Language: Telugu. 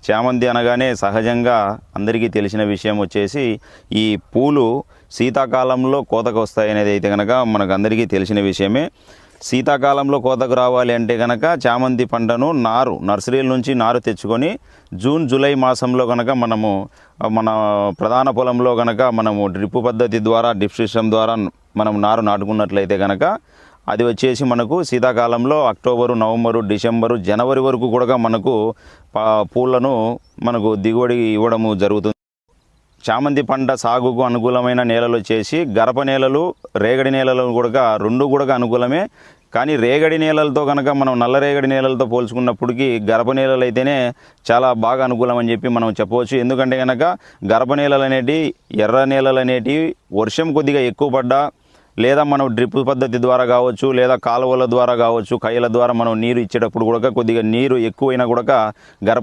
చామంతి అనగానే సహజంగా అందరికీ తెలిసిన విషయం వచ్చేసి ఈ పూలు శీతాకాలంలో కోతకు వస్తాయనేది అయితే కనుక మనకు అందరికీ తెలిసిన విషయమే. శీతాకాలంలో కోతకు రావాలి అంటే కనుక చామంతి పంటను నర్సరీల నుంచి నారు తెచ్చుకొని జూన్ జూలై మాసంలో కనుక మనము మన ప్రధాన పొలంలో కనుక మనము డ్రిప్ పద్ధతి ద్వారా డ్రిప్ సిస్టమ్ ద్వారా మనం నారు నాటుకున్నట్లయితే కనుక అది వచ్చేసి మనకు శీతాకాలంలో అక్టోబరు, నవంబరు, డిసెంబరు, జనవరి వరకు కూడా మనకు పూలను మనకు దిగుబడి ఇవ్వడము జరుగుతుంది. చామంతి పంట సాగుకు అనుకూలమైన నేలలు వచ్చేసి గరప నేలలు, రేగడి నేలలు కూడా రెండు కూడా అనుకూలమే. కానీ రేగడి నేలలతో కనుక మనం నల్ల రేగడి నేలలతో పోల్చుకున్నప్పటికీ గరప నేలలు అయితేనే చాలా బాగా అనుకూలం అని చెప్పి మనం చెప్పవచ్చు. ఎందుకంటే కనుక గరప నేలలు అనేటివి, ఎర్ర నేలలు అనేటివి వర్షం కొద్దిగా ఎక్కువ పడ్డా లేదా మనం డ్రిప్ పద్ధతి ద్వారా కావచ్చు లేదా కాలువల ద్వారా కావచ్చు, కయ్యల ద్వారా మనం నీరు ఇచ్చేటప్పుడు కూడా కొద్దిగా నీరు ఎక్కువైనా కూడా గరప